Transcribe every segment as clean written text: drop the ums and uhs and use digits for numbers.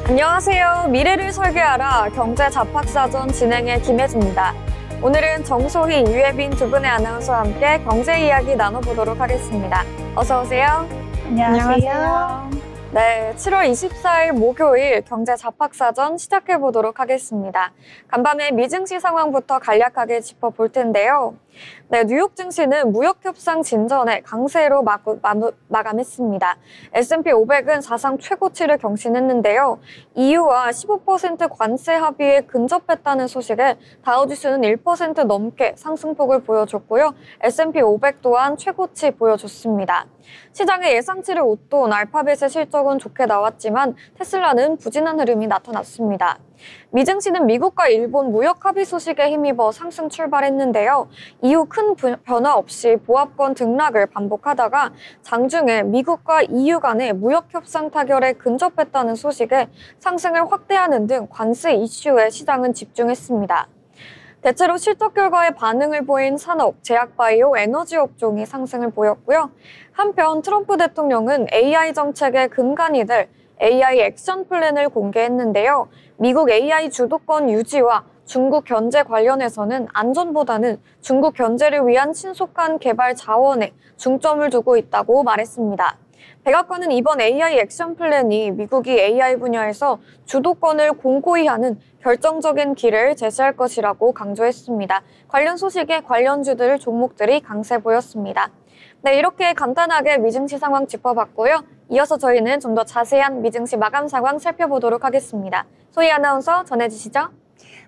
안녕하세요. 미래를 설계하라 경제 잡학사전 진행의 김혜주입니다. 오늘은 정소희, 유예빈 두 분의 아나운서와 함께 경제 이야기 나눠보도록 하겠습니다. 어서 오세요. 안녕하세요. 네, 7월 24일 목요일 경제 잡학사전 시작해보도록 하겠습니다. 간밤에 미증시 상황부터 간략하게 짚어볼 텐데요. 네, 뉴욕 증시는 무역협상 진전에 강세로 마감했습니다. S&P 500은 사상 최고치를 경신했는데요. EU와 15% 관세 합의에 근접했다는 소식에 다우지수는 1% 넘게 상승폭을 보여줬고요. S&P 500 또한 최고치 보여줬습니다. 시장의 예상치를 웃돈 알파벳의 실적은 좋게 나왔지만 테슬라는 부진한 흐름이 나타났습니다. 미증시는 미국과 일본 무역 합의 소식에 힘입어 상승 출발했는데요. 이후 큰 변화 없이 보합권 등락을 반복하다가 장중에 미국과 EU 간의 무역 협상 타결에 근접했다는 소식에 상승을 확대하는 등 관세 이슈에 시장은 집중했습니다. 대체로 실적 결과에 반응을 보인 산업, 제약바이오, 에너지 업종이 상승을 보였고요. 한편 트럼프 대통령은 AI 정책의 근간이 될 AI 액션 플랜을 공개했는데요. 미국 AI 주도권 유지와 중국 견제 관련해서는 안전보다는 중국 견제를 위한 신속한 개발 자원에 중점을 두고 있다고 말했습니다. 백악관은 이번 AI 액션 플랜이 미국이 AI 분야에서 주도권을 공고히 하는 결정적인 길을 제시할 것이라고 강조했습니다. 관련 소식에 관련주들 종목들이 강세 보였습니다. 네, 이렇게 간단하게 미증시 상황 짚어봤고요. 이어서 저희는 좀 더 자세한 미증시 마감 상황 살펴보도록 하겠습니다. 소희 아나운서 전해주시죠.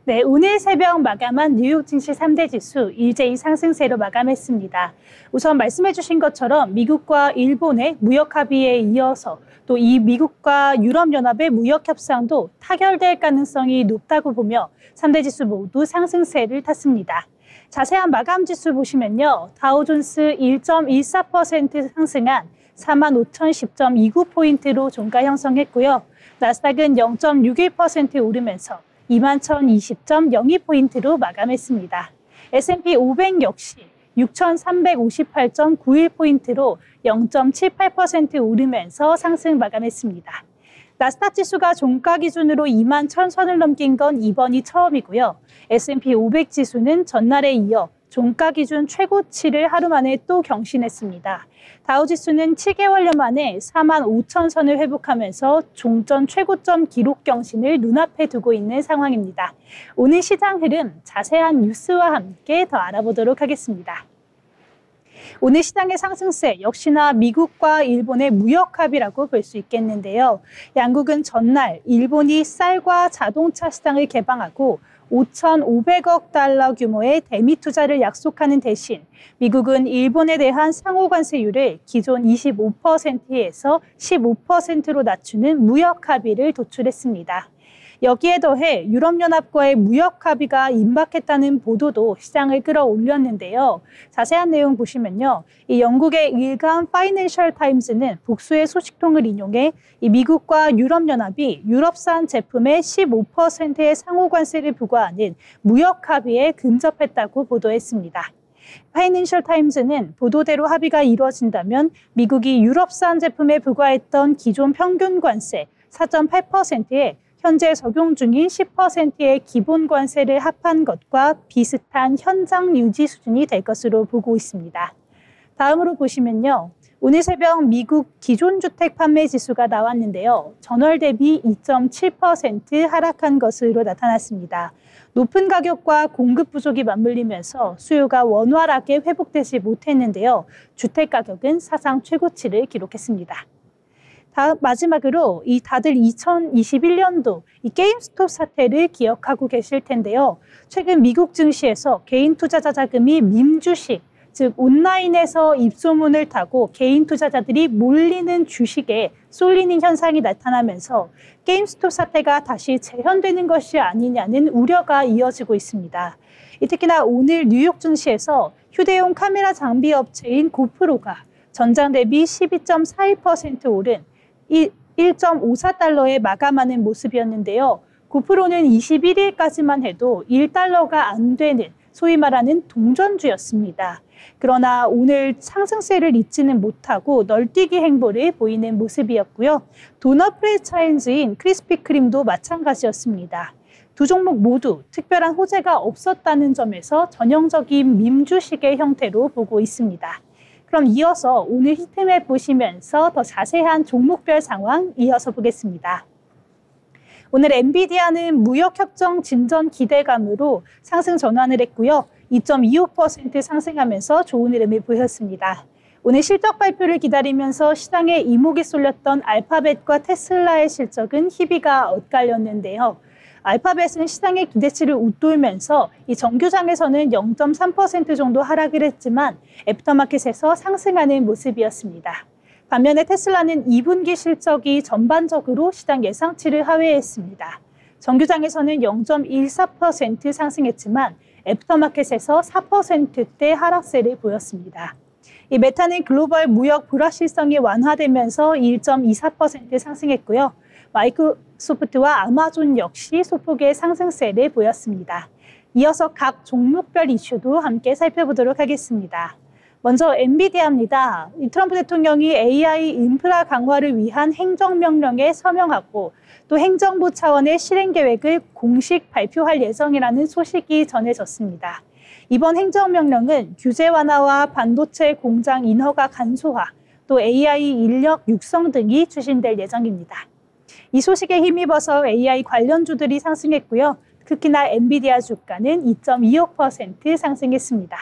네, 오늘 새벽 마감한 뉴욕 증시 3대 지수 일제히 상승세로 마감했습니다. 우선 말씀해 주신 것처럼 미국과 일본의 무역 합의에 이어서 또 이 미국과 유럽연합의 무역 협상도 타결될 가능성이 높다고 보며 3대 지수 모두 상승세를 탔습니다. 자세한 마감 지수 보시면요. 다우존스 1.14% 상승한 45,010.29포인트로 종가 형성했고요. 나스닥은 0.61% 오르면서 21,020.02포인트로 마감했습니다. S&P 500 역시 6,358.91포인트로 0.78% 오르면서 상승 마감했습니다. 나스닥 지수가 종가 기준으로 21,000선을 넘긴 건 이번이 처음이고요. S&P 500 지수는 전날에 이어 종가 기준 최고치를 하루 만에 또 경신했습니다. 다우지수는 7개월여 만에 45,000선을 회복하면서 종전 최고점 기록 경신을 눈앞에 두고 있는 상황입니다. 오늘 시장 흐름 자세한 뉴스와 함께 더 알아보도록 하겠습니다. 오늘 시장의 상승세 역시나 미국과 일본의 무역 합의라고 볼 수 있겠는데요. 양국은 전날 일본이 쌀과 자동차 시장을 개방하고 5,500억 달러 규모의 대미 투자를 약속하는 대신 미국은 일본에 대한 상호 관세율을 기존 25%에서 15%로 낮추는 무역 합의를 도출했습니다. 여기에 더해 유럽연합과의 무역 합의가 임박했다는 보도도 시장을 끌어올렸는데요. 자세한 내용 보시면요. 이 영국의 일간 파이낸셜 타임즈는 복수의 소식통을 인용해 이 미국과 유럽연합이 유럽산 제품의 15%의 상호관세를 부과하는 무역 합의에 근접했다고 보도했습니다. 파이낸셜 타임즈는 보도대로 합의가 이루어진다면 미국이 유럽산 제품에 부과했던 기존 평균 관세 4.8%에 현재 적용 중인 10%의 기본 관세를 합한 것과 비슷한 현장 유지 수준이 될 것으로 보고 있습니다. 다음으로 보시면요. 오늘 새벽 미국 기존주택 판매 지수가 나왔는데요. 전월 대비 2.7% 하락한 것으로 나타났습니다. 높은 가격과 공급 부족이 맞물리면서 수요가 원활하게 회복되지 못했는데요. 주택 가격은 사상 최고치를 기록했습니다. 마지막으로 다들 2021년도 이 게임스톱 사태를 기억하고 계실 텐데요. 최근 미국 증시에서 개인 투자자 자금이 밈주식, 즉 온라인에서 입소문을 타고 개인 투자자들이 몰리는 주식에 쏠리는 현상이 나타나면서 게임스톱 사태가 다시 재현되는 것이 아니냐는 우려가 이어지고 있습니다. 특히나 오늘 뉴욕 증시에서 휴대용 카메라 장비 업체인 고프로가 전장 대비 12.41% 오른 1.54달러에 마감하는 모습이었는데요. 고프로는 21일까지만 해도 $1가 안 되는 소위 말하는 동전주였습니다. 그러나 오늘 상승세를 잊지는 못하고 널뛰기 행보를 보이는 모습이었고요. 도넛 프랜차이즈인 크리스피크림도 마찬가지였습니다. 두 종목 모두 특별한 호재가 없었다는 점에서 전형적인 밈주식의 형태로 보고 있습니다. 그럼 이어서 오늘 히트맵 보시면서 더 자세한 종목별 상황 이어서 보겠습니다. 오늘 엔비디아는 무역협정 진전 기대감으로 상승 전환을 했고요. 2.25% 상승하면서 좋은 흐름을 보였습니다. 오늘 실적 발표를 기다리면서 시장에 이목이 쏠렸던 알파벳과 테슬라의 실적은 희비가 엇갈렸는데요. 알파벳은 시장의 기대치를 웃돌면서 이 정규장에서는 0.3% 정도 하락을 했지만 애프터마켓에서 상승하는 모습이었습니다. 반면에 테슬라는 2분기 실적이 전반적으로 시장 예상치를 하회했습니다. 정규장에서는 0.14% 상승했지만 애프터마켓에서 4%대 하락세를 보였습니다. 이 메타는 글로벌 무역 불확실성이 완화되면서 1.24% 상승했고요. 마이크로소프트와 아마존 역시 소폭의 상승세를 보였습니다. 이어서 각 종목별 이슈도 함께 살펴보도록 하겠습니다. 먼저 엔비디아입니다. 트럼프 대통령이 AI 인프라 강화를 위한 행정명령에 서명하고 또 행정부 차원의 실행 계획을 공식 발표할 예정이라는 소식이 전해졌습니다. 이번 행정명령은 규제 완화와 반도체 공장 인허가 간소화, 또 AI 인력 육성 등이 추진될 예정입니다. 이 소식에 힘입어서 AI 관련주들이 상승했고요. 특히나 엔비디아 주가는 2.25% 상승했습니다.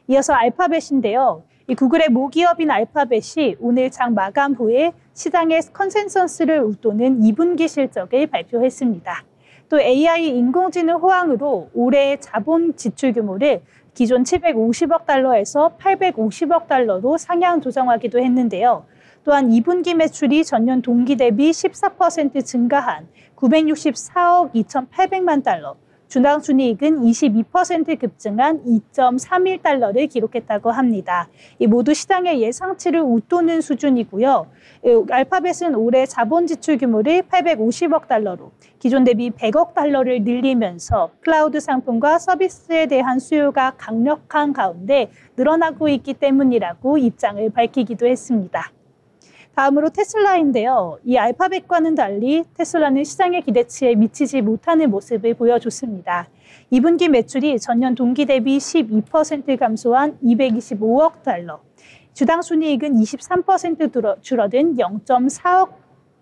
이어서 알파벳인데요. 이 구글의 모기업인 알파벳이 오늘 장 마감 후에 시장의 컨센서스를 웃도는 2분기 실적을 발표했습니다. 또 AI 인공지능 호황으로 올해 자본 지출 규모를 기존 750억 달러에서 850억 달러로 상향 조정하기도 했는데요. 또한 2분기 매출이 전년 동기 대비 14% 증가한 964억 2,800만 달러, 주당 순이익은 22% 급증한 2.31달러를 기록했다고 합니다. 이 모두 시장의 예상치를 웃도는 수준이고요. 알파벳은 올해 자본 지출 규모를 850억 달러로 기존 대비 100억 달러를 늘리면서 클라우드 상품과 서비스에 대한 수요가 강력한 가운데 늘어나고 있기 때문이라고 입장을 밝히기도 했습니다. 다음으로 테슬라인데요. 이 알파벳과는 달리 테슬라는 시장의 기대치에 미치지 못하는 모습을 보여줬습니다. 2분기 매출이 전년 동기 대비 12% 감소한 225억 달러, 주당 순이익은 23% 줄어든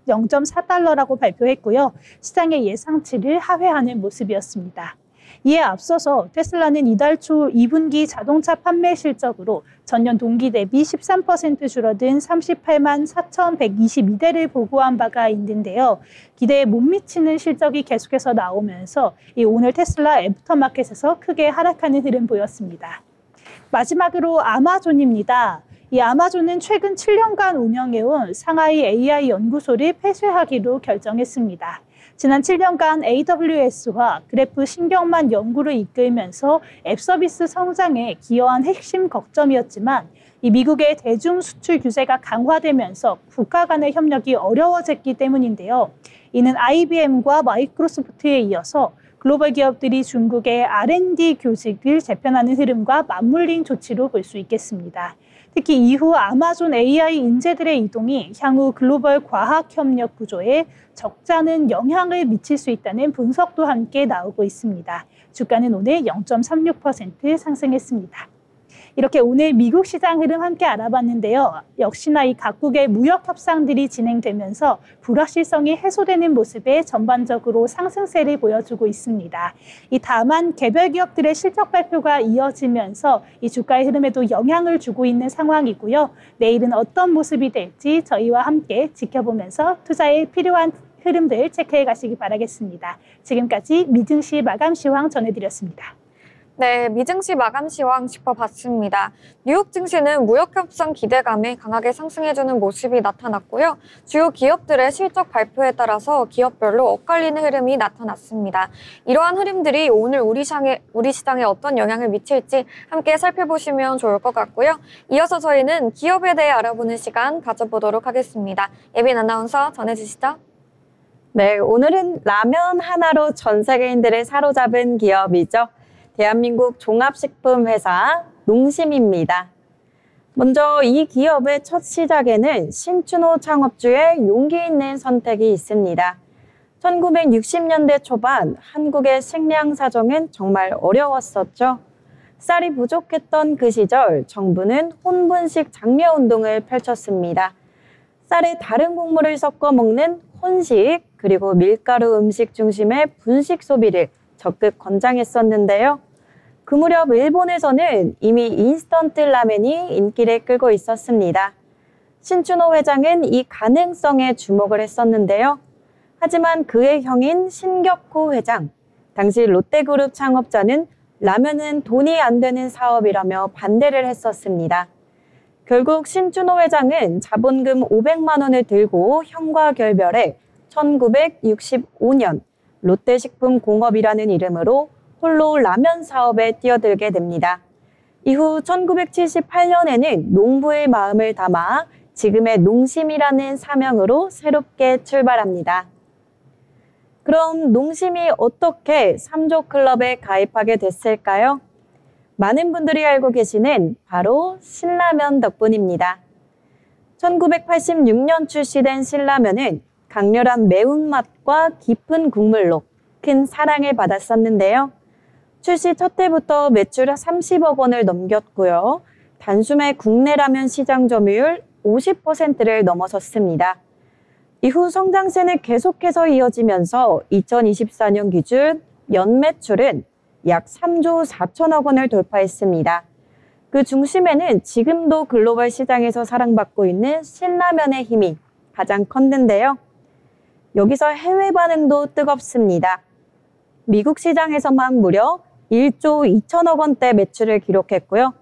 0.4달러라고 발표했고요. 시장의 예상치를 하회하는 모습이었습니다. 이에 앞서서 테슬라는 이달 초 2분기 자동차 판매 실적으로 전년 동기 대비 13% 줄어든 38만 4,122대를 보고한 바가 있는데요. 기대에 못 미치는 실적이 계속해서 나오면서 오늘 테슬라 애프터마켓에서 크게 하락하는 흐름 보였습니다. 마지막으로 아마존입니다. 이 아마존은 최근 7년간 운영해온 상하이 AI 연구소를 폐쇄하기로 결정했습니다. 지난 7년간 AWS와 그래프 신경만 연구를 이끌면서 앱 서비스 성장에 기여한 핵심 거점이었지만 이 미국의 대중 수출 규제가 강화되면서 국가 간의 협력이 어려워졌기 때문인데요. 이는 IBM과 마이크로소프트에 이어서 글로벌 기업들이 중국의 R&D 교직을 재편하는 흐름과 맞물린 조치로 볼 수 있겠습니다. 특히 이후 아마존 AI 인재들의 이동이 향후 글로벌 과학 협력 구조에 적잖은 영향을 미칠 수 있다는 분석도 함께 나오고 있습니다. 주가는 오늘 0.36% 상승했습니다. 이렇게 오늘 미국 시장 흐름 함께 알아봤는데요. 역시나 이 각국의 무역 협상들이 진행되면서 불확실성이 해소되는 모습에 전반적으로 상승세를 보여주고 있습니다. 다만 개별 기업들의 실적 발표가 이어지면서 이 주가의 흐름에도 영향을 주고 있는 상황이고요. 내일은 어떤 모습이 될지 저희와 함께 지켜보면서 투자에 필요한 흐름들 체크해 가시기 바라겠습니다. 지금까지 미증시 마감 시황 전해드렸습니다. 네, 미증시 마감 시황 짚어봤습니다. 뉴욕 증시는 무역협상 기대감에 강하게 상승해주는 모습이 나타났고요. 주요 기업들의 실적 발표에 따라서 기업별로 엇갈리는 흐름이 나타났습니다. 이러한 흐름들이 오늘 우리 시장에 어떤 영향을 미칠지 함께 살펴보시면 좋을 것 같고요. 이어서 저희는 기업에 대해 알아보는 시간 가져보도록 하겠습니다. 예빈 아나운서 전해주시죠. 네, 오늘은 라면 하나로 전 세계인들을 사로잡은 기업이죠. 대한민국 종합식품회사 농심입니다. 먼저 이 기업의 첫 시작에는 신춘호 창업주의 용기 있는 선택이 있습니다. 1960년대 초반 한국의 식량 사정은 정말 어려웠었죠. 쌀이 부족했던 그 시절 정부는 혼분식 장려운동을 펼쳤습니다. 쌀에 다른 곡물을 섞어 먹는 혼식 그리고 밀가루 음식 중심의 분식 소비를 적극 권장했었는데요. 그 무렵 일본에서는 이미 인스턴트 라멘이 인기를 끌고 있었습니다. 신춘호 회장은 이 가능성에 주목을 했었는데요. 하지만 그의 형인 신격호 회장, 당시 롯데그룹 창업자는 라면은 돈이 안 되는 사업이라며 반대를 했었습니다. 결국 신춘호 회장은 자본금 500만 원을 들고 형과 결별해 1965년 롯데식품공업이라는 이름으로 홀로 라면 사업에 뛰어들게 됩니다. 이후 1978년에는 농부의 마음을 담아 지금의 농심이라는 사명으로 새롭게 출발합니다. 그럼 농심이 어떻게 3조 클럽에 가입하게 됐을까요? 많은 분들이 알고 계시는 바로 신라면 덕분입니다. 1986년 출시된 신라면은 강렬한 매운맛과 깊은 국물로 큰 사랑을 받았었는데요. 출시 첫 해부터 매출 30억 원을 넘겼고요. 단숨에 국내 라면 시장 점유율 50%를 넘어섰습니다. 이후 성장세는 계속해서 이어지면서 2024년 기준 연매출은 약 3조 4천억 원을 돌파했습니다. 그 중심에는 지금도 글로벌 시장에서 사랑받고 있는 신라면의 힘이 가장 컸는데요. 여기서 해외 반응도 뜨겁습니다. 미국 시장에서만 무려 1조 2천억 원대 매출을 기록했고요.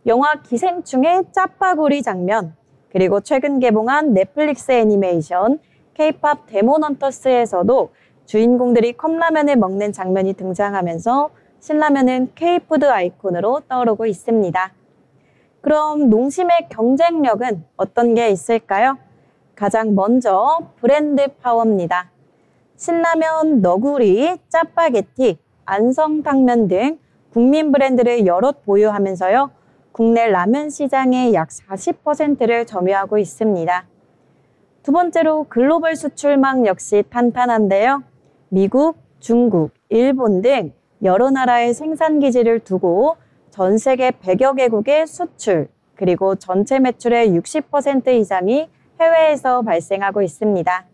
영화 기생충의 짜파구리 장면, 그리고 최근 개봉한 넷플릭스 애니메이션 K-팝 데몬헌터스에서도 주인공들이 컵라면을 먹는 장면이 등장하면서 신라면은 K-푸드 아이콘으로 떠오르고 있습니다. 그럼 농심의 경쟁력은 어떤 게 있을까요? 가장 먼저 브랜드 파워입니다. 신라면, 너구리, 짜파게티, 안성탕면 등 국민 브랜드를 여럿 보유하면서요. 국내 라면 시장의 약 40%를 점유하고 있습니다. 두 번째로 글로벌 수출망 역시 탄탄한데요. 미국, 중국, 일본 등 여러 나라의 생산 기지를 두고 전 세계 100여 개국의 수출, 그리고 전체 매출의 60% 이상이 해외에서 발생하고 있습니다.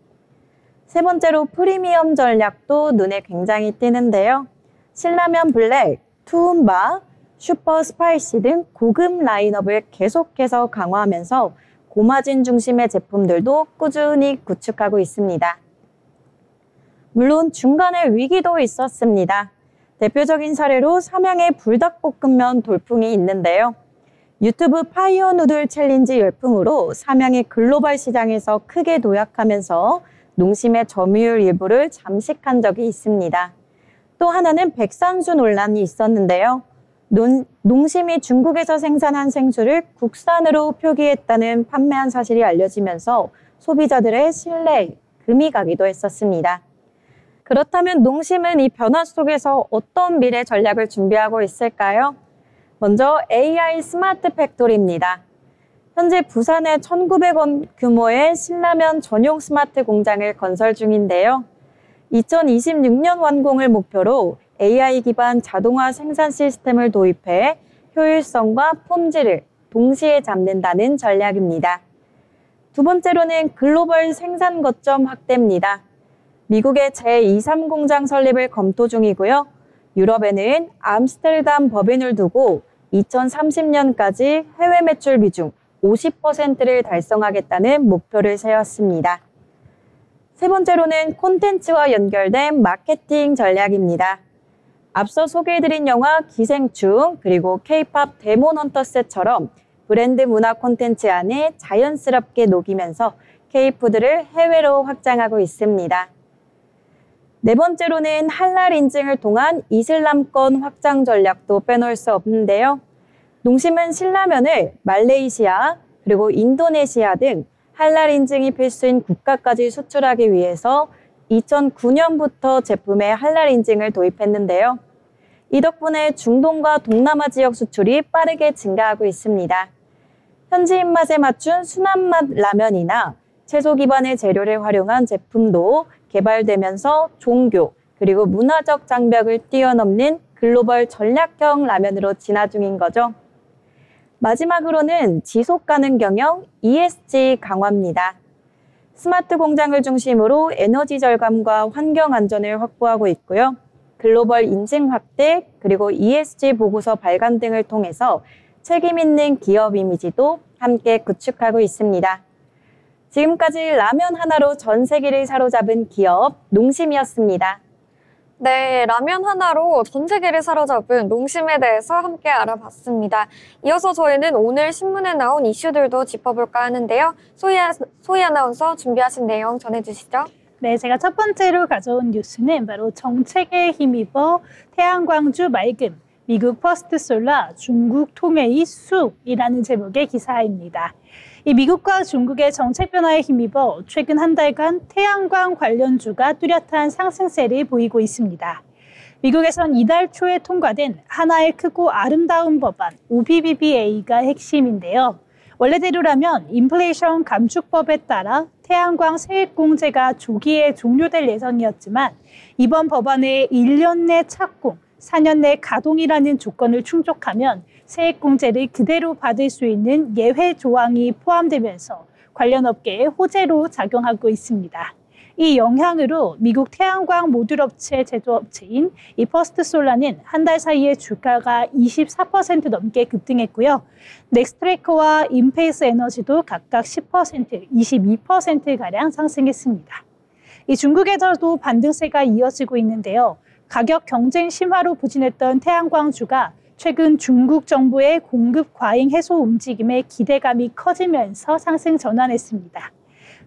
세 번째로 프리미엄 전략도 눈에 굉장히 띄는데요. 신라면 블랙, 투움바, 슈퍼 스파이시 등 고급 라인업을 계속해서 강화하면서 고마진 중심의 제품들도 꾸준히 구축하고 있습니다. 물론 중간에 위기도 있었습니다. 대표적인 사례로 삼양의 불닭볶음면 돌풍이 있는데요. 유튜브 파이어 누들 챌린지 열풍으로 삼양이 글로벌 시장에서 크게 도약하면서 농심의 점유율 일부를 잠식한 적이 있습니다. 또 하나는 백산수 논란이 있었는데요. 농심이 중국에서 생산한 생수를 국산으로 표기했다는 판매한 사실이 알려지면서 소비자들의 신뢰에 금이 가기도 했었습니다. 그렇다면 농심은 이 변화 속에서 어떤 미래 전략을 준비하고 있을까요? 먼저 AI 스마트 팩토리입니다. 현재 부산에 1,900원 규모의 신라면 전용 스마트 공장을 건설 중인데요. 2026년 완공을 목표로 AI 기반 자동화 생산 시스템을 도입해 효율성과 품질을 동시에 잡는다는 전략입니다. 두 번째로는 글로벌 생산 거점 확대입니다. 미국의 제2, 3공장 설립을 검토 중이고요. 유럽에는 암스테르담 법인을 두고 2030년까지 해외 매출 비중 50%를 달성하겠다는 목표를 세웠습니다. 세 번째로는 콘텐츠와 연결된 마케팅 전략입니다. 앞서 소개해드린 영화 기생충 그리고 K-팝 데몬헌터스처럼 브랜드 문화 콘텐츠 안에 자연스럽게 녹이면서 K-푸드를 해외로 확장하고 있습니다. 네 번째로는 할랄 인증을 통한 이슬람권 확장 전략도 빼놓을 수 없는데요. 농심은 신라면을 말레이시아 그리고 인도네시아 등 할랄 인증이 필수인 국가까지 수출하기 위해서 2009년부터 제품에 할랄 인증을 도입했는데요. 이 덕분에 중동과 동남아 지역 수출이 빠르게 증가하고 있습니다. 현지 입맛에 맞춘 순한맛 라면이나 채소 기반의 재료를 활용한 제품도 개발되면서 종교 그리고 문화적 장벽을 뛰어넘는 글로벌 전략형 라면으로 진화 중인 거죠. 마지막으로는 지속 가능 경영 ESG 강화입니다. 스마트 공장을 중심으로 에너지 절감과 환경 안전을 확보하고 있고요. 글로벌 인증 확대 그리고 ESG 보고서 발간 등을 통해서 책임 있는 기업 이미지도 함께 구축하고 있습니다. 지금까지 라면 하나로 전 세계를 사로잡은 기업 농심이었습니다. 네, 라면 하나로 전 세계를 사로잡은 농심에 대해서 함께 알아봤습니다. 이어서 저희는 오늘 신문에 나온 이슈들도 짚어볼까 하는데요. 소희 아나운서 준비하신 내용 전해주시죠. 네, 제가 첫 번째로 가져온 뉴스는 바로 정책에 힘입어 태양광주 맑음, 미국 퍼스트솔라, 중국 통해이 쑥이라는 제목의 기사입니다. 이 미국과 중국의 정책 변화에 힘입어 최근 한 달간 태양광 관련주가 뚜렷한 상승세를 보이고 있습니다. 미국에선 이달 초에 통과된 하나의 크고 아름다운 법안 OBBBA가 핵심인데요. 원래대로라면 인플레이션 감축법에 따라 태양광 세액공제가 조기에 종료될 예정이었지만 이번 법안에 1년 내 착공, 4년 내 가동이라는 조건을 충족하면 세액공제를 그대로 받을 수 있는 예외 조항이 포함되면서 관련 업계에 호재로 작용하고 있습니다. 이 영향으로 미국 태양광 모듈 업체 제조업체인 이 퍼스트솔라는 한 달 사이에 주가가 24% 넘게 급등했고요. 넥스트레이커와 인페이스 에너지도 각각 10%, 22%가량 상승했습니다. 이 중국에서도 반등세가 이어지고 있는데요. 가격 경쟁 심화로 부진했던 태양광주가 최근 중국 정부의 공급 과잉 해소 움직임에 기대감이 커지면서 상승 전환했습니다.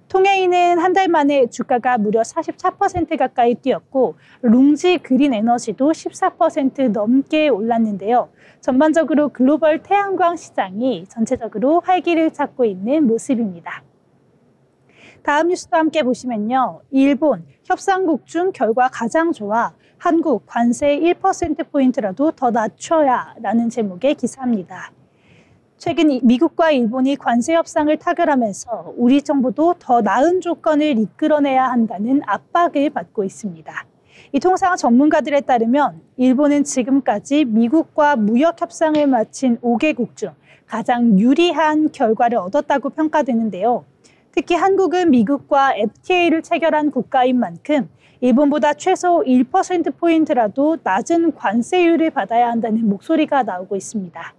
통해이는 한 달 만에 주가가 무려 44% 가까이 뛰었고 룽지 그린 에너지도 14% 넘게 올랐는데요. 전반적으로 글로벌 태양광 시장이 전체적으로 활기를 찾고 있는 모습입니다. 다음 뉴스도 함께 보시면요. 일본 협상국 중 결과 가장 좋아. 한국 관세 1%포인트라도 더 낮춰야 라는 제목의 기사입니다. 최근 미국과 일본이 관세 협상을 타결하면서 우리 정부도 더 나은 조건을 이끌어내야 한다는 압박을 받고 있습니다. 이 통상 전문가들에 따르면 일본은 지금까지 미국과 무역 협상을 마친 5개국 중 가장 유리한 결과를 얻었다고 평가되는데요. 특히 한국은 미국과 FTA를 체결한 국가인 만큼 일본보다 최소 1%포인트라도 낮은 관세율을 받아야 한다는 목소리가 나오고 있습니다.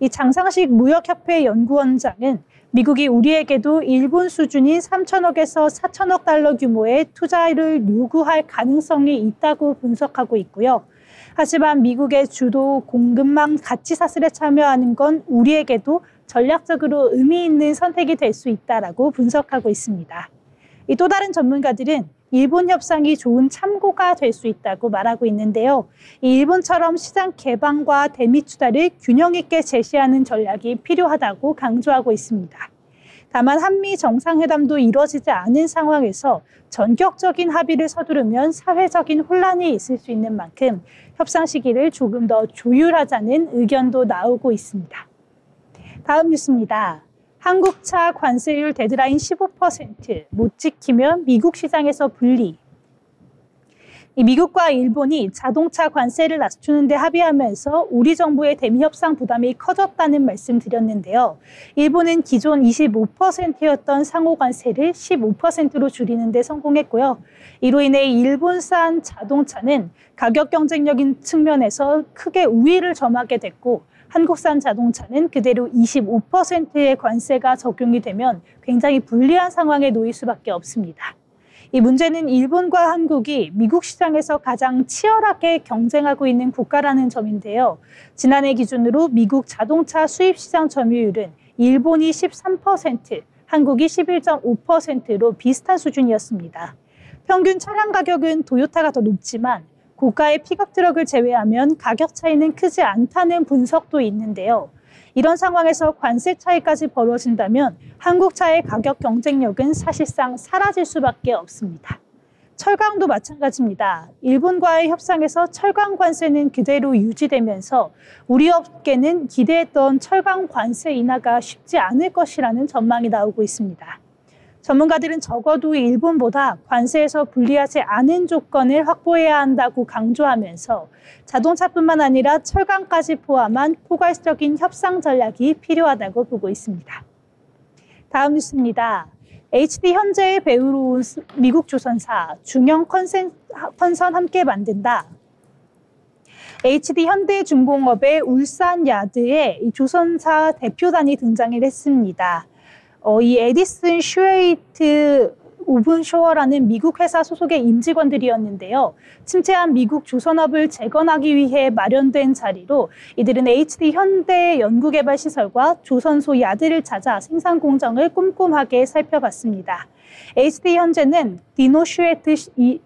이 장상식 무역협회 연구원장은 미국이 우리에게도 일본 수준인 3천억에서 4천억 달러 규모의 투자를 요구할 가능성이 있다고 분석하고 있고요. 하지만 미국의 주도 공급망 가치 사슬에 참여하는 건 우리에게도 전략적으로 의미 있는 선택이 될 수 있다라고 분석하고 있습니다. 또 다른 전문가들은 일본 협상이 좋은 참고가 될 수 있다고 말하고 있는데요. 일본처럼 시장 개방과 대미 투자를 균형 있게 제시하는 전략이 필요하다고 강조하고 있습니다. 다만 한미 정상회담도 이뤄지지 않은 상황에서 전격적인 합의를 서두르면 사회적인 혼란이 있을 수 있는 만큼 협상 시기를 조금 더 조율하자는 의견도 나오고 있습니다. 다음 뉴스입니다. 한국차 관세율 데드라인 15% 못 지키면 미국 시장에서 분리. 미국과 일본이 자동차 관세를 낮추는 데 합의하면서 우리 정부의 대미 협상 부담이 커졌다는 말씀 드렸는데요. 일본은 기존 25%였던 상호 관세를 15%로 줄이는 데 성공했고요. 이로 인해 일본산 자동차는 가격 경쟁력인 측면에서 크게 우위를 점하게 됐고 한국산 자동차는 그대로 25%의 관세가 적용이 되면 굉장히 불리한 상황에 놓일 수밖에 없습니다. 이 문제는 일본과 한국이 미국 시장에서 가장 치열하게 경쟁하고 있는 국가라는 점인데요. 지난해 기준으로 미국 자동차 수입 시장 점유율은 일본이 13%, 한국이 11.5%로 비슷한 수준이었습니다. 평균 차량 가격은 토요타가 더 높지만 고가의 픽업 트럭을 제외하면 가격 차이는 크지 않다는 분석도 있는데요. 이런 상황에서 관세 차이까지 벌어진다면 한국 차의 가격 경쟁력은 사실상 사라질 수밖에 없습니다. 철강도 마찬가지입니다. 일본과의 협상에서 철강 관세는 그대로 유지되면서 우리 업계는 기대했던 철강 관세 인하가 쉽지 않을 것이라는 전망이 나오고 있습니다. 전문가들은 적어도 일본보다 관세에서 불리하지 않은 조건을 확보해야 한다고 강조하면서 자동차뿐만 아니라 철강까지 포함한 포괄적인 협상 전략이 필요하다고 보고 있습니다. 다음 뉴스입니다. HD 현대의 배우로 온 미국 조선사 중형 컨선 함께 만든다. HD 현대중공업의 울산 야드에 이 조선사 대표단이 등장을 했습니다. 이 에디슨 슈웨이트 오븐쇼어라는 미국 회사 소속의 임직원들이었는데요. 침체한 미국 조선업을 재건하기 위해 마련된 자리로 이들은 HD 현대 연구개발시설과 조선소 야드를 찾아 생산 공정을 꼼꼼하게 살펴봤습니다. HD 현대는 디노 슈웨트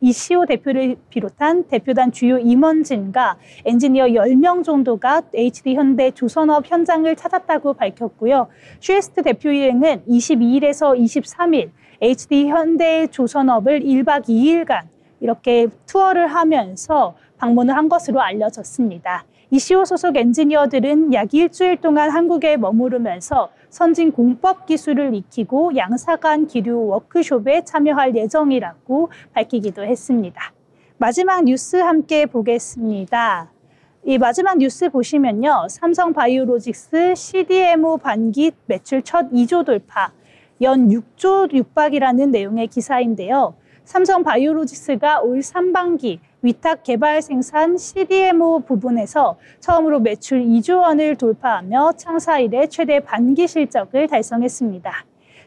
이시오 대표를 비롯한 대표단 주요 임원진과 엔지니어 10명 정도가 HD 현대 조선업 현장을 찾았다고 밝혔고요. 슈웨트 대표 일행은 22일에서 23일 HD 현대 조선업을 1박 2일간 이렇게 투어를 하면서 방문을 한 것으로 알려졌습니다. 이시오 소속 엔지니어들은 약 일주일 동안 한국에 머무르면서 선진 공법 기술을 익히고 양사 간 기류 워크숍에 참여할 예정이라고 밝히기도 했습니다. 마지막 뉴스 함께 보겠습니다. 이 마지막 뉴스 보시면요. 삼성바이오로직스 CDMO 반기 매출 첫 2조 돌파, 연 6조 육박이라는 내용의 기사인데요. 삼성바이오로직스가 올 상반기 위탁 개발 생산 CDMO 부분에서 처음으로 매출 2조 원을 돌파하며 창사 이래 최대 반기 실적을 달성했습니다.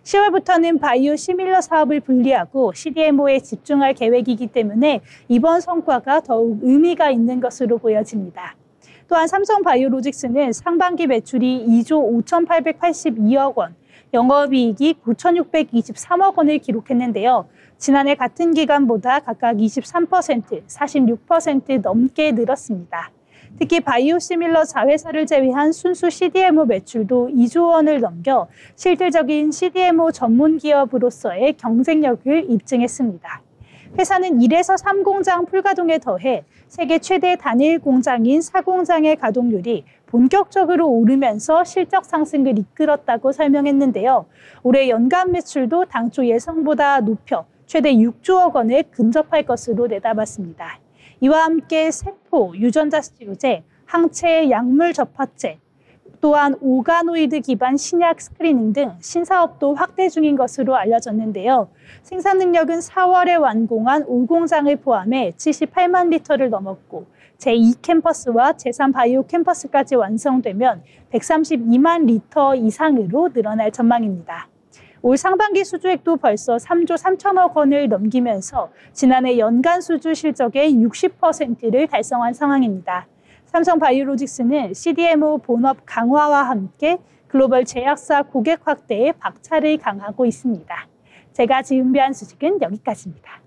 10월부터는 바이오 시밀러 사업을 분리하고 CDMO에 집중할 계획이기 때문에 이번 성과가 더욱 의미가 있는 것으로 보여집니다. 또한 삼성바이오로직스는 상반기 매출이 2조 5,882억 원, 영업이익이 9,623억 원을 기록했는데요. 지난해 같은 기간보다 각각 23%, 46% 넘게 늘었습니다. 특히 바이오시밀러 자회사를 제외한 순수 CDMO 매출도 2조 원을 넘겨 실질적인 CDMO 전문 기업으로서의 경쟁력을 입증했습니다. 회사는 1에서 3공장 풀가동에 더해 세계 최대 단일 공장인 4공장의 가동률이 본격적으로 오르면서 실적 상승을 이끌었다고 설명했는데요. 올해 연간 매출도 당초 예상보다 높여 최대 6조억 원에 근접할 것으로 내다봤습니다. 이와 함께 세포, 유전자 치료제, 항체, 약물 접합제, 또한 오가노이드 기반 신약 스크리닝 등 신사업도 확대 중인 것으로 알려졌는데요. 생산 능력은 4월에 완공한 5공장을 포함해 78만 리터를 넘었고 제2캠퍼스와 제3바이오 캠퍼스까지 완성되면 132만 리터 이상으로 늘어날 전망입니다. 올 상반기 수주액도 벌써 3조 3천억 원을 넘기면서 지난해 연간 수주 실적의 60%를 달성한 상황입니다. 삼성바이오로직스는 CDMO 본업 강화와 함께 글로벌 제약사 고객 확대에 박차를 강하고 있습니다. 제가 준비한 소식은 여기까지입니다.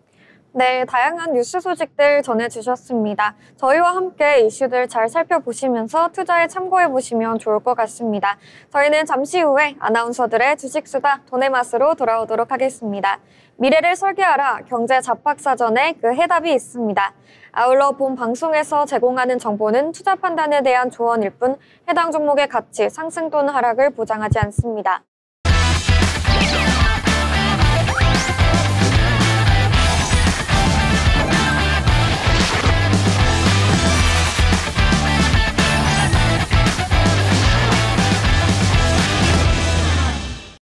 네, 다양한 뉴스 소식들 전해주셨습니다. 저희와 함께 이슈들 잘 살펴보시면서 투자에 참고해보시면 좋을 것 같습니다. 저희는 잠시 후에 아나운서들의 주식수다 돈의 맛으로 돌아오도록 하겠습니다. 미래를 설계하라 경제 잡학사전에 그 해답이 있습니다. 아울러 본 방송에서 제공하는 정보는 투자 판단에 대한 조언일 뿐 해당 종목의 가치, 상승 또는 하락을 보장하지 않습니다.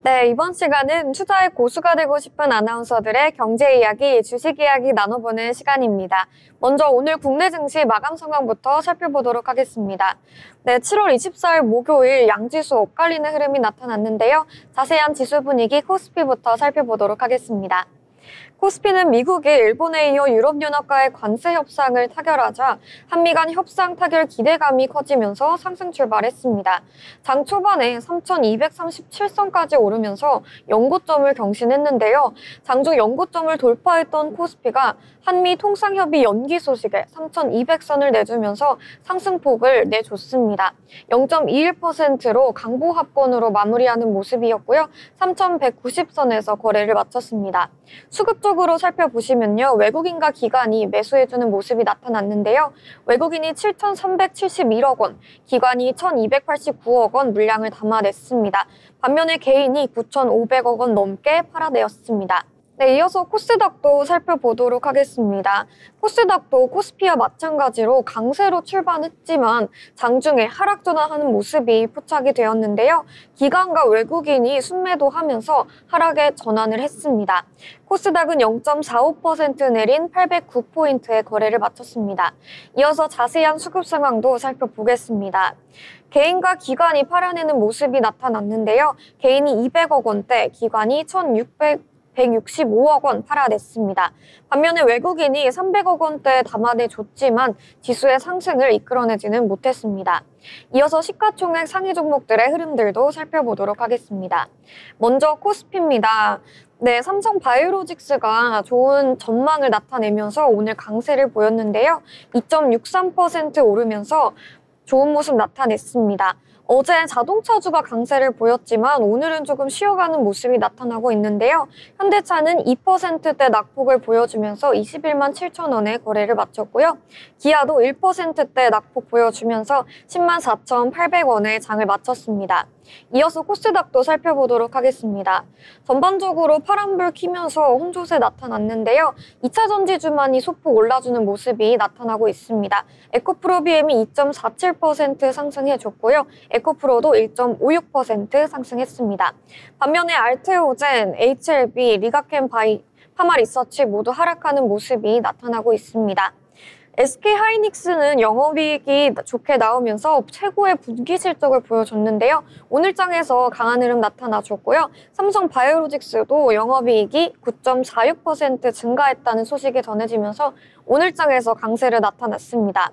네, 이번 시간은 투자의 고수가 되고 싶은 아나운서들의 경제 이야기, 주식 이야기 나눠보는 시간입니다. 먼저 오늘 국내 증시 마감 상황부터 살펴보도록 하겠습니다. 네, 7월 24일 목요일 양지수 엇갈리는 흐름이 나타났는데요. 자세한 지수 분위기 코스피부터 살펴보도록 하겠습니다. 코스피는 미국이 일본에 이어 유럽연합과의 관세 협상을 타결하자 한미 간 협상 타결 기대감이 커지면서 상승 출발했습니다. 장 초반에 3,237선까지 오르면서 연고점을 경신했는데요. 장중 연고점을 돌파했던 코스피가 한미 통상협의 연기 소식에 3,200선을 내주면서 상승폭을 내줬습니다. 0.21%로 강보합권으로 마무리하는 모습이었고요. 3,190선에서 거래를 마쳤습니다. 수급적으로 살펴보시면요. 외국인과 기관이 매수해주는 모습이 나타났는데요. 외국인이 7,371억 원, 기관이 1,289억 원 물량을 담아냈습니다. 반면에 개인이 9,500억 원 넘게 팔아내었습니다. 네, 이어서 코스닥도 살펴보도록 하겠습니다. 코스닥도 코스피와 마찬가지로 강세로 출발했지만 장중에 하락 전환하는 모습이 포착이 되었는데요. 기관과 외국인이 순매도하면서 하락에 전환을 했습니다. 코스닥은 0.45% 내린 809포인트의 거래를 마쳤습니다. 이어서 자세한 수급 상황도 살펴보겠습니다. 개인과 기관이 팔아내는 모습이 나타났는데요. 개인이 200억 원대, 기관이 1,165억 원 팔아냈습니다. 반면에 외국인이 300억 원대 담아내줬지만 지수의 상승을 이끌어내지는 못했습니다. 이어서 시가총액 상위 종목들의 흐름들도 살펴보도록 하겠습니다. 먼저 코스피입니다. 네, 삼성바이오로직스가 좋은 전망을 나타내면서 오늘 강세를 보였는데요. 2.63% 오르면서 좋은 모습 나타냈습니다. 어제 자동차주가 강세를 보였지만 오늘은 조금 쉬어가는 모습이 나타나고 있는데요. 현대차는 2%대 낙폭을 보여주면서 21만 7천 원에 거래를 마쳤고요. 기아도 1%대 낙폭 보여주면서 10만 4,800원에 장을 마쳤습니다. 이어서 코스닥도 살펴보도록 하겠습니다. 전반적으로 파란불 켜면서 혼조세 나타났는데요. 2차 전지주만이 소폭 올라주는 모습이 나타나고 있습니다. 에코프로비엠이 2.47% 상승해줬고요. 에코프로도 1.56% 상승했습니다. 반면에 알테오젠, HLB, 리가캠 파마리서치 모두 하락하는 모습이 나타나고 있습니다. SK하이닉스는 영업이익이 좋게 나오면서 최고의 분기 실적을 보여줬는데요. 오늘장에서 강한 흐름 나타나줬고요. 삼성바이오로직스도 영업이익이 9.46% 증가했다는 소식이 전해지면서 오늘장에서 강세를 나타났습니다.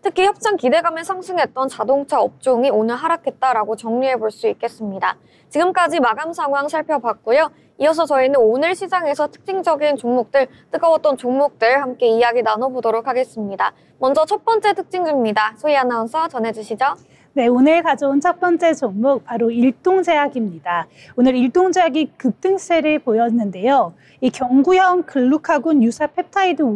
특히 협상 기대감에 상승했던 자동차 업종이 오늘 하락했다라고 정리해 볼 수 있겠습니다. 지금까지 마감 상황 살펴봤고요. 이어서 저희는 오늘 시장에서 특징적인 종목들, 뜨거웠던 종목들 함께 이야기 나눠보도록 하겠습니다. 먼저 첫 번째 특징주입니다. 소희 아나운서 전해주시죠. 네, 오늘 가져온 첫 번째 종목 바로 일동제약입니다. 오늘 일동제약이 급등세를 보였는데요. 이 경구형 글루카곤 유사 펩타이드 1,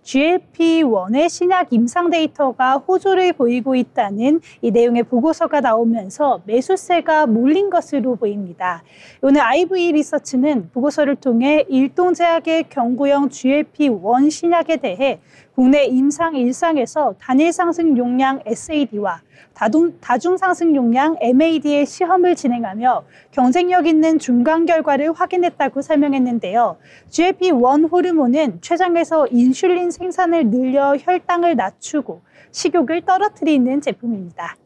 GLP-1의 신약 임상 데이터가 호조를 보이고 있다는 이 내용의 보고서가 나오면서 매수세가 몰린 것으로 보입니다. 오늘 IV 리서치는 보고서를 통해 일동제약의 경구형 GLP-1 신약에 대해 국내 임상 1상에서 단일 상승 용량 SAD와 다중 상승 용량 MAD의 시험을 진행하며 경쟁력 있는 중간 결과를 확인했다고 설명했는데요. GLP-1 호르몬은 췌장에서 인슐린 생산을 늘려 혈당을 낮추고 식욕을 떨어뜨리는 제품입니다.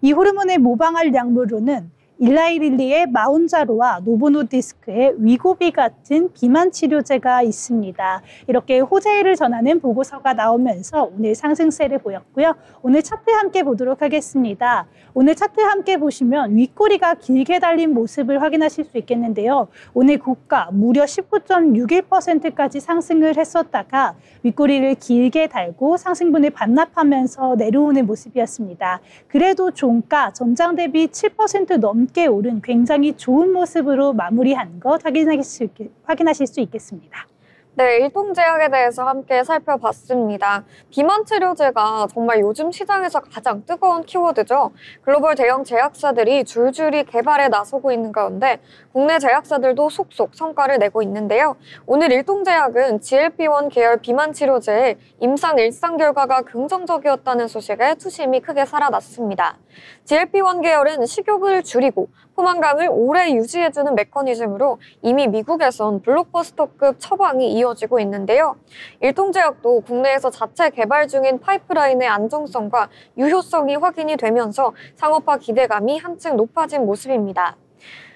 이 호르몬을 모방할 약물로는 일라이릴리의 마운자로와 노보노디스크의 위고비 같은 비만 치료제가 있습니다. 이렇게 호재를 전하는 보고서가 나오면서 오늘 상승세를 보였고요. 오늘 차트 함께 보도록 하겠습니다. 오늘 차트 함께 보시면 윗꼬리가 길게 달린 모습을 확인하실 수 있겠는데요. 오늘 고가 무려 19.61%까지 상승을 했었다가 윗꼬리를 길게 달고 상승분을 반납하면서 내려오는 모습이었습니다. 그래도 종가 전장 대비 7% 넘게 오른 굉장히 좋은 모습으로 마무리한 것 확인하실 수 있겠습니다. 네, 일동제약에 대해서 함께 살펴봤습니다. 비만 치료제가 정말 요즘 시장에서 가장 뜨거운 키워드죠. 글로벌 대형 제약사들이 줄줄이 개발에 나서고 있는 가운데 국내 제약사들도 속속 성과를 내고 있는데요. 오늘 일동제약은 GLP-1 계열 비만 치료제의 임상 1상 결과가 긍정적이었다는 소식에 투심이 크게 살아났습니다. GLP-1 계열은 식욕을 줄이고 포만감을 오래 유지해주는 메커니즘으로 이미 미국에선 블록버스터급 처방이 이어지고 있는데요. 일동제약도 국내에서 자체 개발 중인 파이프라인의 안정성과 유효성이 확인이 되면서 상업화 기대감이 한층 높아진 모습입니다.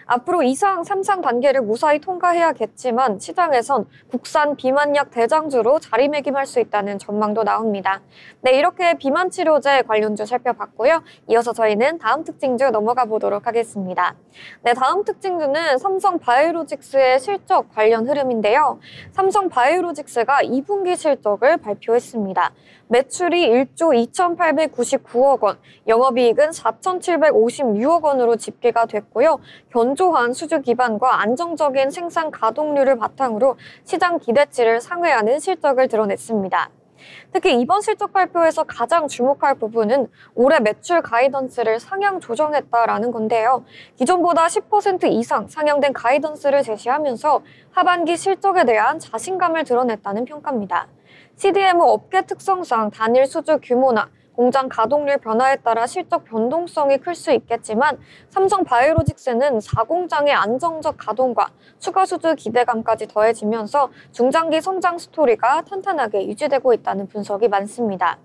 앞으로 2상, 3상 단계를 무사히 통과해야겠지만 시장에선 국산 비만약 대장주로 자리매김할 수 있다는 전망도 나옵니다. 네, 이렇게 비만 치료제 관련주 살펴봤고요. 이어서 저희는 다음 특징주 넘어가 보도록 하겠습니다. 네, 다음 특징주는 삼성바이오로직스의 실적 관련 흐름인데요. 삼성바이오로직스가 2분기 실적을 발표했습니다. 매출이 1조 2,899억 원, 영업이익은 4,756억 원으로 집계가 됐고요. 견조한 수주 기반과 안정적인 생산 가동률을 바탕으로 시장 기대치를 상회하는 실적을 드러냈습니다. 특히 이번 실적 발표에서 가장 주목할 부분은 올해 매출 가이던스를 상향 조정했다라는 건데요. 기존보다 10% 이상 상향된 가이던스를 제시하면서 하반기 실적에 대한 자신감을 드러냈다는 평가입니다. CDMO 업계 특성상 단일 수주 규모나 공장 가동률 변화에 따라 실적 변동성이 클 수 있겠지만 삼성 바이오로직스는 4공장의 안정적 가동과 추가 수주 기대감까지 더해지면서 중장기 성장 스토리가 탄탄하게 유지되고 있다는 분석이 많습니다.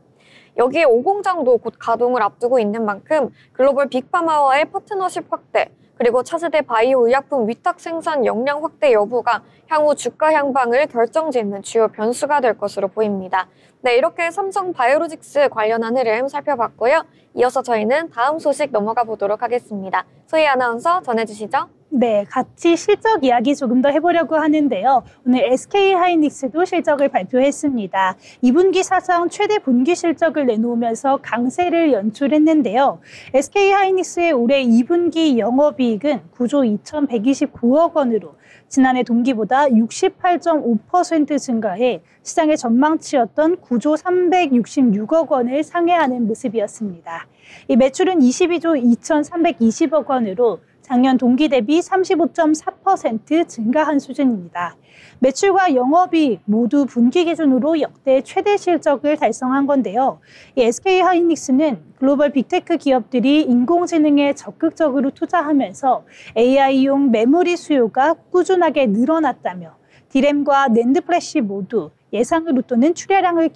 여기에 5공장도 곧 가동을 앞두고 있는 만큼 글로벌 빅파마와의 파트너십 확대, 그리고 차세대 바이오 의약품 위탁 생산 역량 확대 여부가 향후 주가 향방을 결정짓는 주요 변수가 될 것으로 보입니다. 네, 이렇게 삼성 바이오로직스 관련한 흐름 살펴봤고요. 이어서 저희는 다음 소식 넘어가 보도록 하겠습니다. 소희 아나운서 전해주시죠. 네, 같이 실적 이야기 조금 더 해보려고 하는데요. 오늘 SK하이닉스도 실적을 발표했습니다. 2분기 사상 최대 분기 실적을 내놓으면서 강세를 연출했는데요. SK하이닉스의 올해 2분기 영업이익은 9조 2,129억 원으로 지난해 동기보다 68.5% 증가해 시장의 전망치였던 9조 366억 원을 상회하는 모습이었습니다. 이 매출은 22조 2,320억 원으로 작년 동기 대비 35.4% 증가한 수준입니다. 매출과 영업이익 모두 분기 기준으로 역대 최대 실적을 달성한 건데요. 이 SK하이닉스는 글로벌 빅테크 기업들이 인공지능에 적극적으로 투자하면서 AI용 메모리 수요가 꾸준하게 늘어났다며 디램과 낸드 플래시 모두 예상을 웃도는 출하량을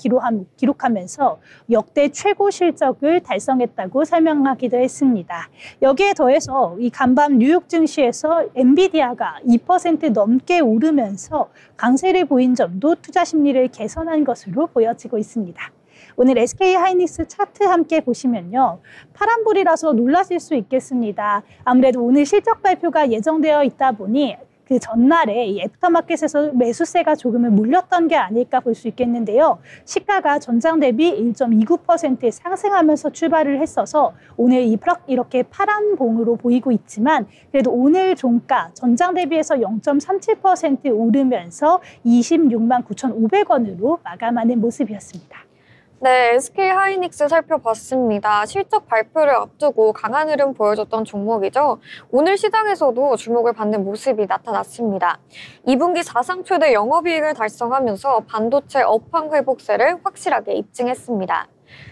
기록하면서 역대 최고 실적을 달성했다고 설명하기도 했습니다. 여기에 더해서 이 간밤 뉴욕 증시에서 엔비디아가 2% 넘게 오르면서 강세를 보인 점도 투자 심리를 개선한 것으로 보여지고 있습니다. 오늘 SK하이닉스 차트 함께 보시면요. 파란불이라서 놀라실 수 있겠습니다. 아무래도 오늘 실적 발표가 예정되어 있다 보니 그 전날에 이 애프터마켓에서 매수세가 조금은 몰렸던 게 아닐까 볼 수 있겠는데요. 시가가 전장 대비 1.29% 상승하면서 출발을 했어서 오늘 이렇게 파란 봉으로 보이고 있지만 그래도 오늘 종가 전장 대비해서 0.37% 오르면서 26만 9,500원으로 마감하는 모습이었습니다. 네, SK하이닉스 살펴봤습니다. 실적 발표를 앞두고 강한 흐름 보여줬던 종목이죠. 오늘 시장에서도 주목을 받는 모습이 나타났습니다. 2분기 사상 최대 영업이익을 달성하면서 반도체 업황 회복세를 확실하게 입증했습니다.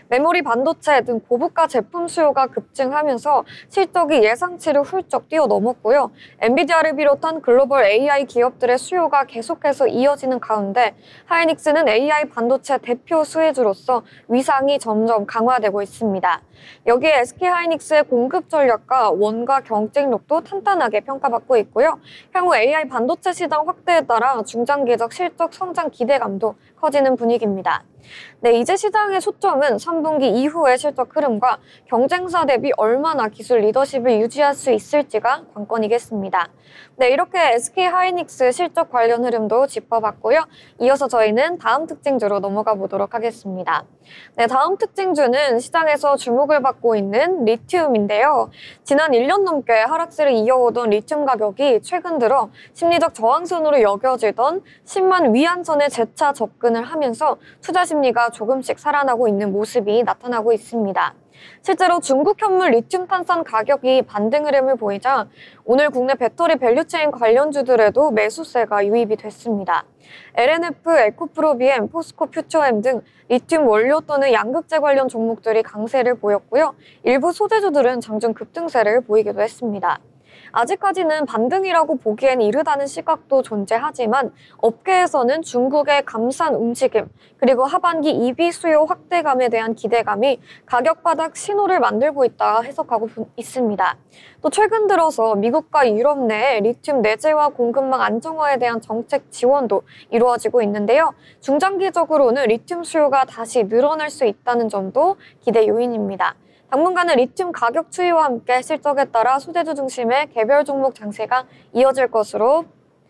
메모리 반도체 등 고부가 제품 수요가 급증하면서 실적이 예상치를 훌쩍 뛰어넘었고요. 엔비디아를 비롯한 글로벌 AI 기업들의 수요가 계속해서 이어지는 가운데 하이닉스는 AI 반도체 대표 수혜주로서 위상이 점점 강화되고 있습니다. 여기에 SK하이닉스의 공급 전략과 원가 경쟁력도 탄탄하게 평가받고 있고요. 향후 AI 반도체 시장 확대에 따라 중장기적 실적 성장 기대감도 커지는 분위기입니다. 네, 이제 시장의 초점은 3분기 이후의 실적 흐름과 경쟁사 대비 얼마나 기술 리더십을 유지할 수 있을지가 관건이겠습니다. 네, 이렇게 SK하이닉스 실적 관련 흐름도 짚어봤고요. 이어서 저희는 다음 특징주로 넘어가 보도록 하겠습니다. 네, 다음 특징주는 시장에서 주목을 받고 있는 리튬인데요. 지난 1년 넘게 하락세를 이어오던 리튬 가격이 최근 들어 심리적 저항선으로 여겨지던 10만 위안선에 재차 접근을 하면서 투자 심리가 조금씩 살아나고 있는 모습이 나타나고 있습니다. 실제로 중국 현물 리튬 탄산 가격이 반등 흐름을 보이자 오늘 국내 배터리 밸류체인 관련주들에도 매수세가 유입이 됐습니다. LNF, 에코프로비엠, 포스코 퓨처엠 등 리튬 원료 또는 양극재 관련 종목들이 강세를 보였고요. 일부 소재주들은 장중 급등세를 보이기도 했습니다. 아직까지는 반등이라고 보기엔 이르다는 시각도 존재하지만 업계에서는 중국의 감산 움직임 그리고 하반기 EV 수요 확대감에 대한 기대감이 가격 바닥 신호를 만들고 있다 해석하고 있습니다. 또 최근 들어서 미국과 유럽 내 리튬 내재화 공급망 안정화에 대한 정책 지원도 이루어지고 있는데요. 중장기적으로는 리튬 수요가 다시 늘어날 수 있다는 점도 기대 요인입니다. 당분간은 리튬 가격 추이와 함께 실적에 따라 소재주 중심의 개별 종목 장세가 이어질 것으로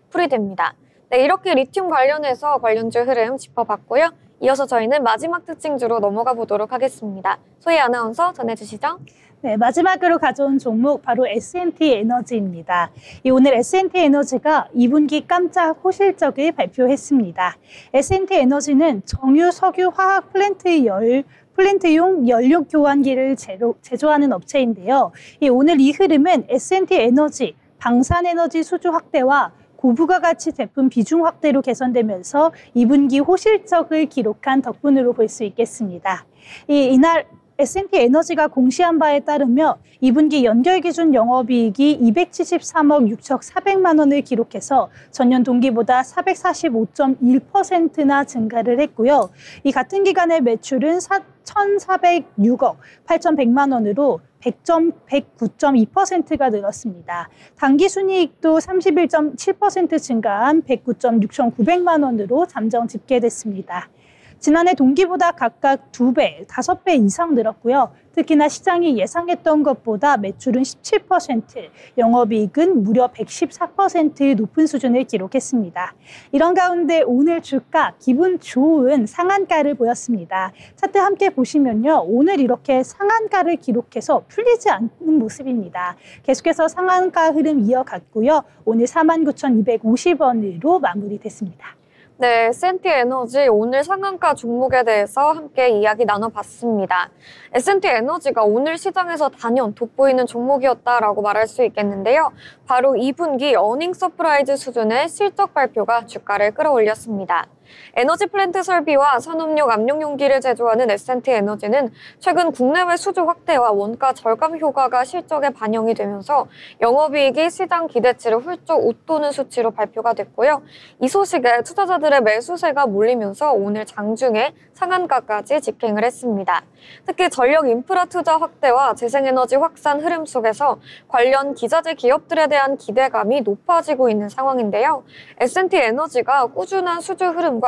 풀이됩니다. 네, 이렇게 리튬 관련해서 관련주 흐름 짚어봤고요. 이어서 저희는 마지막 특징주로 넘어가 보도록 하겠습니다. 소희 아나운서 전해주시죠. 네, 마지막으로 가져온 종목 바로 S&T 에너지입니다. 오늘 S&T 에너지가 2분기 깜짝 호실적을 발표했습니다. S&T 에너지는 정유, 석유, 화학 플랜트용 연료 교환기를 제조하는 업체인데요. 오늘 이 흐름은 S&T 에너지, 방산에너지 수주 확대와 고부가가치 제품 비중 확대로 개선되면서 2분기 호실적을 기록한 덕분으로 볼 수 있겠습니다. 이날 S&T 에너지가 공시한 바에 따르며 2분기 연결 기준 영업이익이 273억 6천 4백만 원을 기록해서 전년 동기보다 445.1%나 증가를 했고요. 이 같은 기간의 매출은 1,406억 8,100만 원으로 109.2%가 늘었습니다. 당기순이익도 31.7% 증가한 109.6,900만 원으로 잠정 집계됐습니다. 지난해 동기보다 각각 2배, 5배 이상 늘었고요. 특히나 시장이 예상했던 것보다 매출은 17%, 영업이익은 무려 114% 높은 수준을 기록했습니다. 이런 가운데 오늘 주가 기분 좋은 상한가를 보였습니다. 차트 함께 보시면요. 오늘 이렇게 상한가를 기록해서 풀리지 않는 모습입니다. 계속해서 상한가 흐름 이어갔고요. 오늘 49,250원으로 마무리됐습니다. 네, S&T 에너지 오늘 상한가 종목에 대해서 함께 이야기 나눠봤습니다. S&T 에너지가 오늘 시장에서 단연 돋보이는 종목이었다라고 말할 수 있겠는데요. 바로 2분기 어닝 서프라이즈 수준의 실적 발표가 주가를 끌어올렸습니다. 에너지 플랜트 설비와 산업용 압력용기를 제조하는 S&T 에너지는 최근 국내외 수주 확대와 원가 절감 효과가 실적에 반영이 되면서 영업이익이 시장 기대치를 훌쩍 웃도는 수치로 발표가 됐고요. 이 소식에 투자자들의 매수세가 몰리면서 오늘 장중에 상한가까지 직행을 했습니다. 특히 전력 인프라 투자 확대와 재생에너지 확산 흐름 속에서 관련 기자재 기업들에 대한 기대감이 높아지고 있는 상황인데요. S&T 에너지가 꾸준한 수주 흐름과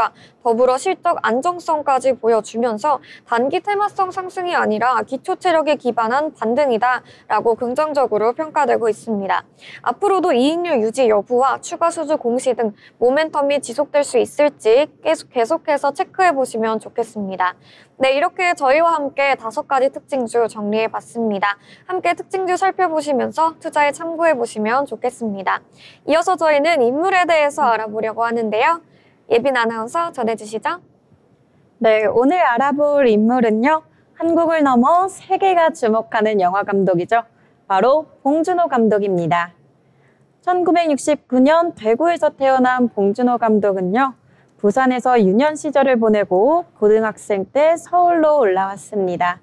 더불어 실적 안정성까지 보여주면서 단기 테마성 상승이 아니라 기초 체력에 기반한 반등이다라고 긍정적으로 평가되고 있습니다. 앞으로도 이익률 유지 여부와 추가 수주 공시 등 모멘텀이 지속될 수 있을지 계속해서 체크해 보시면 좋겠습니다. 네, 이렇게 저희와 함께 5가지 특징주 정리해봤습니다. 함께 특징주 살펴보시면서 투자에 참고해보시면 좋겠습니다. 이어서 저희는 인물에 대해서 알아보려고 하는데요. 예빈 아나운서 전해주시죠. 네, 오늘 알아볼 인물은요. 한국을 넘어 세계가 주목하는 영화 감독이죠. 바로 봉준호 감독입니다. 1969년 대구에서 태어난 봉준호 감독은요. 부산에서 유년 시절을 보내고 고등학생 때 서울로 올라왔습니다.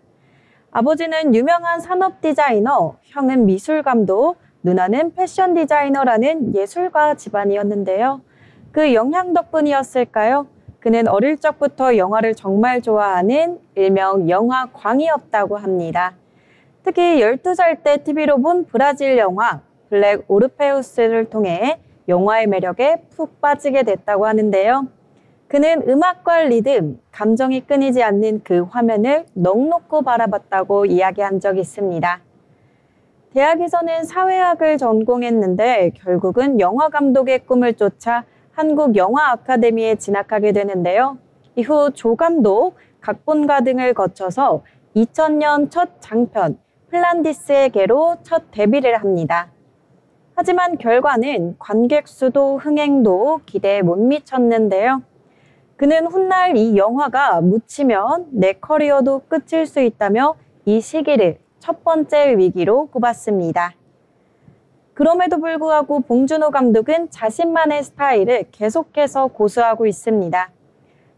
아버지는 유명한 산업 디자이너, 형은 미술 감독, 누나는 패션 디자이너라는 예술가 집안이었는데요. 그 영향 덕분이었을까요? 그는 어릴 적부터 영화를 정말 좋아하는 일명 영화광이었다고 합니다. 특히 12살 때 TV로 본 브라질 영화 블랙 오르페우스를 통해 영화의 매력에 푹 빠지게 됐다고 하는데요. 그는 음악과 리듬, 감정이 끊이지 않는 그 화면을 넋놓고 바라봤다고 이야기한 적이 있습니다. 대학에서는 사회학을 전공했는데 결국은 영화 감독의 꿈을 쫓아 한국 영화 아카데미에 진학하게 되는데요. 이후 조감독, 각본가 등을 거쳐서 2000년 첫 장편 플란디스의 개로 첫 데뷔를 합니다. 하지만 결과는 관객 수도 흥행도 기대에 못 미쳤는데요. 그는 훗날 이 영화가 묻히면 내 커리어도 끝일 수 있다며 이 시기를 첫 번째 위기로 꼽았습니다. 그럼에도 불구하고 봉준호 감독은 자신만의 스타일을 계속해서 고수하고 있습니다.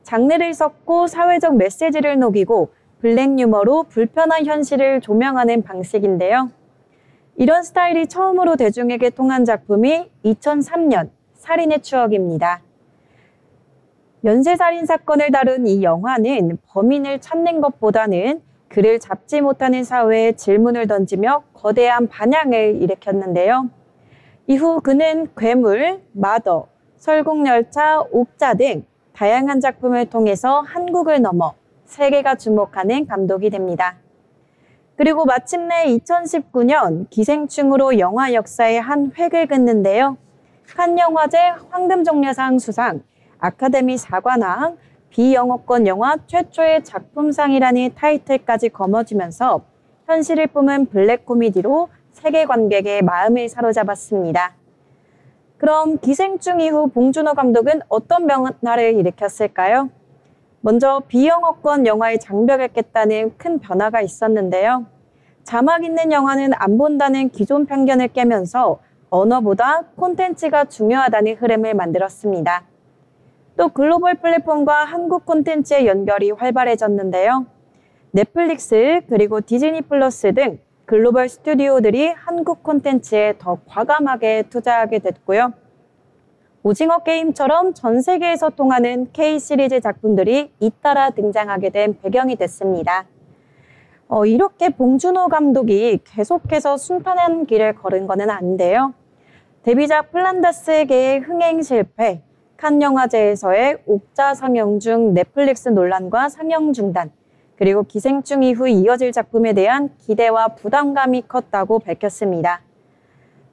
장르를 섞고 사회적 메시지를 녹이고 블랙 유머로 불편한 현실을 조명하는 방식인데요. 이런 스타일이 처음으로 대중에게 통한 작품이 2003년 살인의 추억입니다. 연쇄살인 사건을 다룬 이 영화는 범인을 찾는 것보다는 그를 잡지 못하는 사회에 질문을 던지며 거대한 반향을 일으켰는데요. 이후 그는 괴물, 마더, 설국열차, 옥자 등 다양한 작품을 통해서 한국을 넘어 세계가 주목하는 감독이 됩니다. 그리고 마침내 2019년 기생충으로 영화 역사에 한 획을 긋는데요. 칸 영화제 황금종려상 수상, 아카데미 사관왕, 비영어권 영화 최초의 작품상이라는 타이틀까지 거머쥐면서 현실을 뿜은 블랙 코미디로 세계 관객의 마음을 사로잡았습니다. 그럼 기생충 이후 봉준호 감독은 어떤 변화를 일으켰을까요? 먼저 비영어권 영화의 장벽을 깼다는 큰 변화가 있었는데요. 자막 있는 영화는 안 본다는 기존 편견을 깨면서 언어보다 콘텐츠가 중요하다는 흐름을 만들었습니다. 또 글로벌 플랫폼과 한국 콘텐츠의 연결이 활발해졌는데요. 넷플릭스 그리고 디즈니 플러스 등 글로벌 스튜디오들이 한국 콘텐츠에 더 과감하게 투자하게 됐고요. 오징어 게임처럼 전 세계에서 통하는 K-시리즈 작품들이 잇따라 등장하게 된 배경이 됐습니다. 이렇게 봉준호 감독이 계속해서 순탄한 길을 걸은 것은 아닌데요. 데뷔작 플란다스에게의 흥행 실패, 칸 영화제에서의 옥자 상영 중 넷플릭스 논란과 상영 중단, 그리고 기생충 이후 이어질 작품에 대한 기대와 부담감이 컸다고 밝혔습니다.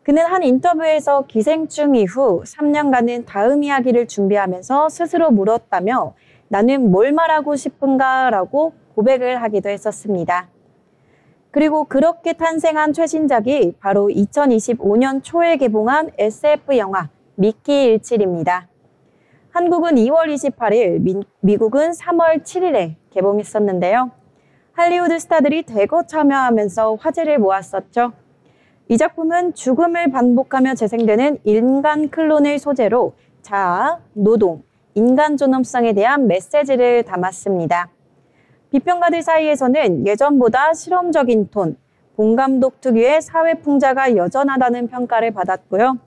그는 한 인터뷰에서 기생충 이후 3년간은 다음 이야기를 준비하면서 스스로 물었다며 나는 뭘 말하고 싶은가 라고 고백을 하기도 했었습니다. 그리고 그렇게 탄생한 최신작이 바로 2025년 초에 개봉한 SF 영화 미키 17입니다. 한국은 2월 28일, 미국은 3월 7일에 개봉했었는데요. 할리우드 스타들이 대거 참여하면서 화제를 모았었죠. 이 작품은 죽음을 반복하며 재생되는 인간 클론을 소재로 자아, 노동, 인간 존엄성에 대한 메시지를 담았습니다. 비평가들 사이에서는 예전보다 실험적인 톤, 봉 감독 특유의 사회 풍자가 여전하다는 평가를 받았고요.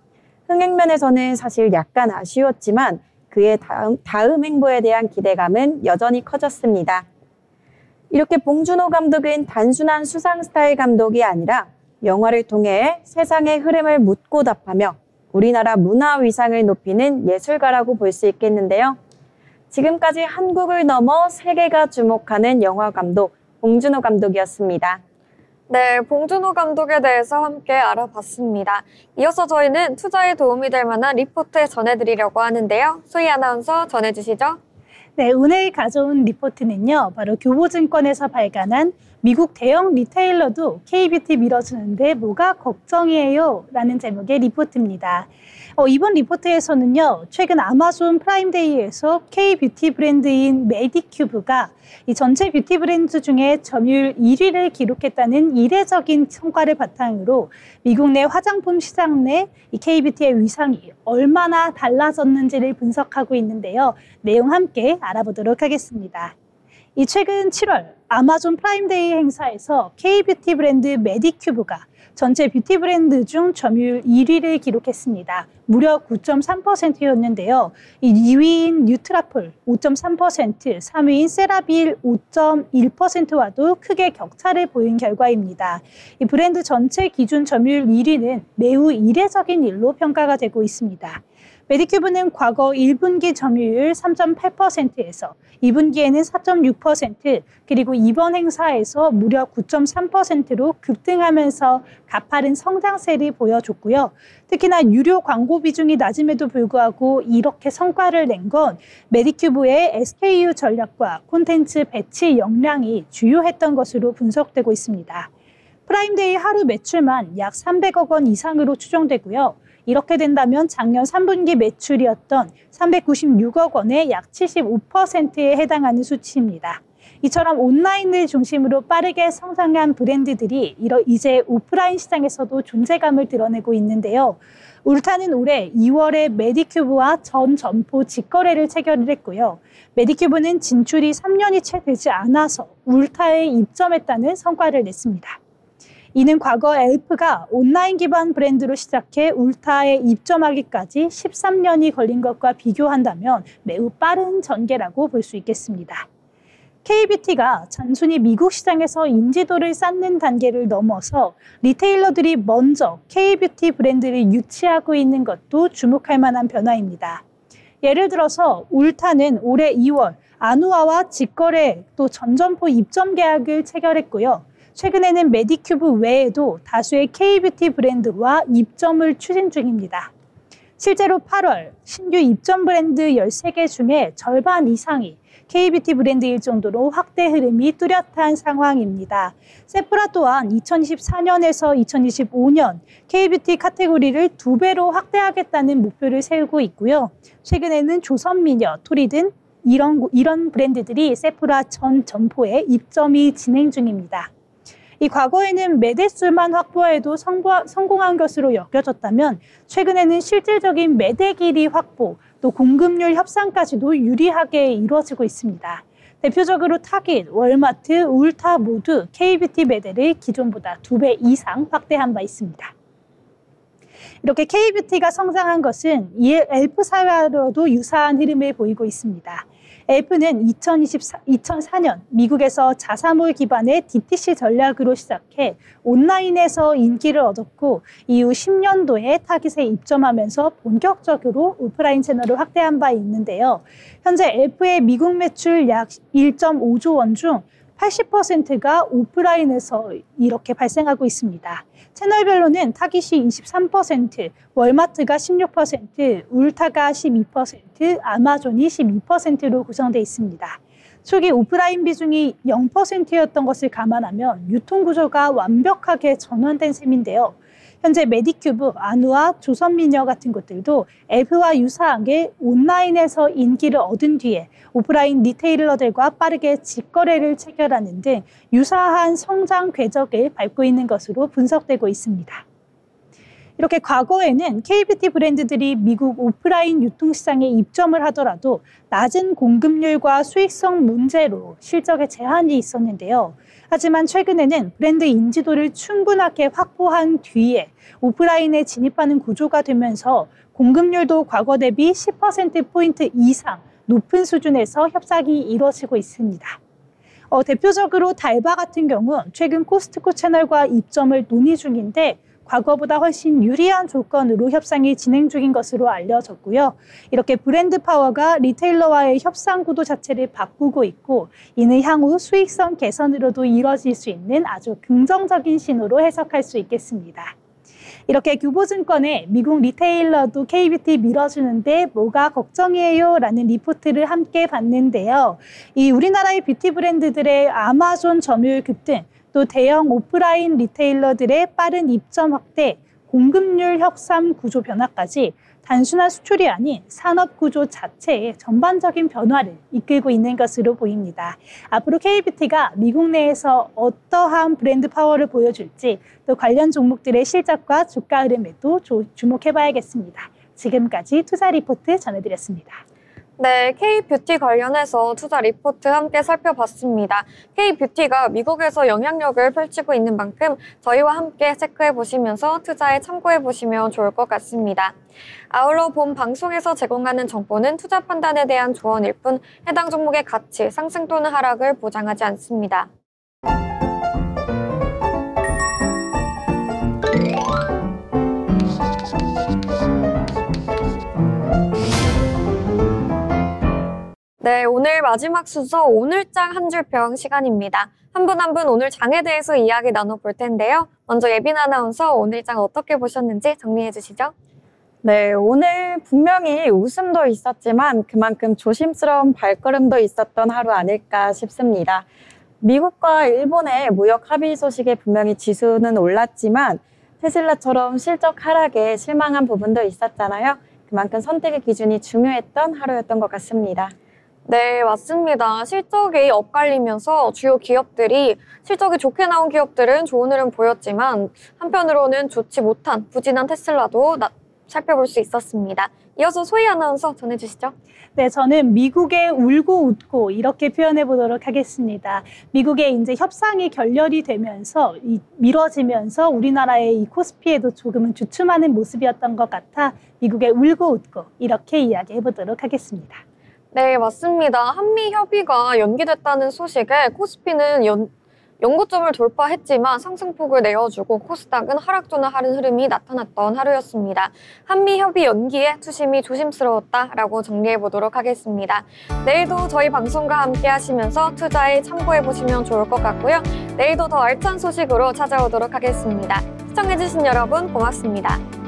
흥행면에서는 사실 약간 아쉬웠지만 그의 다음 행보에 대한 기대감은 여전히 커졌습니다. 이렇게 봉준호 감독은 단순한 수상 스타일 감독이 아니라 영화를 통해 세상의 흐름을 묻고 답하며 우리나라 문화 위상을 높이는 예술가라고 볼 수 있겠는데요. 지금까지 한국을 넘어 세계가 주목하는 영화 감독 봉준호 감독이었습니다. 네, 봉준호 감독에 대해서 함께 알아봤습니다. 이어서 저희는 투자에 도움이 될 만한 리포트 전해드리려고 하는데요. 소희 아나운서 전해주시죠. 네, 오늘 가져온 리포트는요. 바로 교보증권에서 발간한 미국 대형 리테일러도 K-뷰티 밀어주는데 뭐가 걱정이에요? 라는 제목의 리포트입니다. 이번 리포트에서는요. 최근 아마존 프라임데이에서 K-뷰티 브랜드인 메디큐브가 이 전체 뷰티 브랜드 중에 점유율 1위를 기록했다는 이례적인 성과를 바탕으로 미국 내 화장품 시장 내 이 K-뷰티의 위상이 얼마나 달라졌는지를 분석하고 있는데요. 내용 함께 알아보도록 하겠습니다. 이 최근 7월 아마존 프라임데이 행사에서 K-뷰티 브랜드 메디큐브가 전체 뷰티 브랜드 중 점유율 1위를 기록했습니다. 무려 9.3%였는데요. 이 2위인 뉴트라폴 5.3%, 3위인 세라빌 5.1%와도 크게 격차를 보인 결과입니다. 이 브랜드 전체 기준 점유율 1위는 매우 이례적인 일로 평가가 되고 있습니다. 메디큐브는 과거 1분기 점유율 3.8%에서 2분기에는 4.6%, 그리고 이번 행사에서 무려 9.3%로 급등하면서 가파른 성장세를 보여줬고요. 특히나 유료 광고 비중이 낮음에도 불구하고 이렇게 성과를 낸 건 메디큐브의 SKU 전략과 콘텐츠 배치 역량이 주요했던 것으로 분석되고 있습니다. 프라임데이 하루 매출만 약 300억 원 이상으로 추정되고요. 이렇게 된다면 작년 3분기 매출이었던 396억 원의 약 75%에 해당하는 수치입니다. 이처럼 온라인을 중심으로 빠르게 성장한 브랜드들이 이제 오프라인 시장에서도 존재감을 드러내고 있는데요. 울타는 올해 2월에 메디큐브와 전 점포 직거래를 체결을 했고요. 메디큐브는 진출이 3년이 채 되지 않아서 울타에 입점했다는 성과를 냈습니다. 이는 과거 엘프가 온라인 기반 브랜드로 시작해 울타에 입점하기까지 13년이 걸린 것과 비교한다면 매우 빠른 전개라고 볼 수 있겠습니다. K-뷰티가 단순히 미국 시장에서 인지도를 쌓는 단계를 넘어서 리테일러들이 먼저 K-뷰티 브랜드를 유치하고 있는 것도 주목할 만한 변화입니다. 예를 들어서 울타는 올해 2월 아누아와 직거래 또 전점포 입점 계약을 체결했고요. 최근에는 메디큐브 외에도 다수의 K-뷰티 브랜드와 입점을 추진 중입니다. 실제로 8월 신규 입점 브랜드 13개 중에 절반 이상이 K뷰티 브랜드일 정도로 확대 흐름이 뚜렷한 상황입니다. 세프라 또한 2024년에서 2025년 K뷰티 카테고리를 2배로 확대하겠다는 목표를 세우고 있고요. 최근에는 조선미녀, 토리 등 이런 브랜드들이 세프라 전 점포에 입점이 진행 중입니다. 이 과거에는 매대수만 확보해도 성공한 것으로 여겨졌다면 최근에는 실질적인 매대 길이 확보, 또 공급률 협상까지도 유리하게 이루어지고 있습니다. 대표적으로 타깃, 월마트, 울타 모두 K뷰티 매대를 기존보다 2배 이상 확대한 바 있습니다. 이렇게 K뷰티가 성장한 것은 엘프 사와로도 유사한 흐름을 보이고 있습니다. 엘프는 2004년 미국에서 자사몰 기반의 DTC 전략으로 시작해 온라인에서 인기를 얻었고 이후 10년도에 타깃에 입점하면서 본격적으로 오프라인 채널을 확대한 바 있는데요. 현재 엘프의 미국 매출 약 1.5조 원 중 80%가 오프라인에서 이렇게 발생하고 있습니다. 채널별로는 타깃이 23%, 월마트가 16%, 울타가 12%, 아마존이 12%로 구성되어 있습니다. 초기 오프라인 비중이 0%였던 것을 감안하면 유통구조가 완벽하게 전환된 셈인데요. 현재 메디큐브, 아누아, 조선미녀 같은 곳들도 엘프와 유사하게 온라인에서 인기를 얻은 뒤에 오프라인 리테일러들과 빠르게 직거래를 체결하는 등 유사한 성장 궤적을 밟고 있는 것으로 분석되고 있습니다. 이렇게 과거에는 K뷰티 브랜드들이 미국 오프라인 유통시장에 입점을 하더라도 낮은 공급률과 수익성 문제로 실적에 제한이 있었는데요. 하지만 최근에는 브랜드 인지도를 충분하게 확보한 뒤에 오프라인에 진입하는 구조가 되면서 공급률도 과거 대비 10%포인트 이상 높은 수준에서 협상이 이루어지고 있습니다. 대표적으로 달바 같은 경우 최근 코스트코 채널과 입점을 논의 중인데 과거보다 훨씬 유리한 조건으로 협상이 진행 중인 것으로 알려졌고요. 이렇게 브랜드 파워가 리테일러와의 협상 구도 자체를 바꾸고 있고 이는 향후 수익성 개선으로도 이뤄질 수 있는 아주 긍정적인 신호로 해석할 수 있겠습니다. 이렇게 교보증권의 미국 리테일러도 K뷰티 밀어주는데 뭐가 걱정이에요? 라는 리포트를 함께 봤는데요. 이 우리나라의 뷰티 브랜드들의 아마존 점유율 급등, 또 대형 오프라인 리테일러들의 빠른 입점 확대, 공급률 협상 구조 변화까지 단순한 수출이 아닌 산업 구조 자체의 전반적인 변화를 이끌고 있는 것으로 보입니다. 앞으로 K뷰티가 미국 내에서 어떠한 브랜드 파워를 보여줄지 또 관련 종목들의 실적과 주가 흐름에도 주목해봐야겠습니다. 지금까지 투자 리포트 전해드렸습니다. 네, K뷰티 관련해서 투자 리포트 함께 살펴봤습니다. K뷰티가 미국에서 영향력을 펼치고 있는 만큼 저희와 함께 체크해보시면서 투자에 참고해보시면 좋을 것 같습니다. 아울러 본 방송에서 제공하는 정보는 투자 판단에 대한 조언일 뿐 해당 종목의 가치, 상승 또는 하락을 보장하지 않습니다. 네, 오늘 마지막 순서 오늘장 한 줄 평 시간입니다. 한 분 한 분 오늘 장에 대해서 이야기 나눠볼 텐데요. 먼저 예빈 아나운서 오늘장 어떻게 보셨는지 정리해 주시죠. 네, 오늘 분명히 웃음도 있었지만 그만큼 조심스러운 발걸음도 있었던 하루 아닐까 싶습니다. 미국과 일본의 무역 합의 소식에 분명히 지수는 올랐지만 테슬라처럼 실적 하락에 실망한 부분도 있었잖아요. 그만큼 선택의 기준이 중요했던 하루였던 것 같습니다. 네, 맞습니다. 실적이 엇갈리면서 주요 기업들이 실적이 좋게 나온 기업들은 좋은 흐름 보였지만 한편으로는 좋지 못한 부진한 테슬라도 살펴볼 수 있었습니다. 이어서 소희 아나운서 전해주시죠. 네, 저는 미국의 울고 웃고 이렇게 표현해 보도록 하겠습니다. 미국의 이제 협상이 결렬이 되면서 미뤄지면서 우리나라의 이 코스피에도 조금은 주춤하는 모습이었던 것 같아 미국의 울고 웃고 이렇게 이야기해 보도록 하겠습니다. 네, 맞습니다. 한미 협의가 연기됐다는 소식에 코스피는 연고점을 돌파했지만 상승폭을 내어주고 코스닥은 하락 또는 하른 흐름이 나타났던 하루였습니다. 한미 협의 연기에 투심이 조심스러웠다라고 정리해 보도록 하겠습니다. 내일도 저희 방송과 함께 하시면서 투자에 참고해 보시면 좋을 것 같고요. 내일도 더 알찬 소식으로 찾아오도록 하겠습니다. 시청해 주신 여러분 고맙습니다.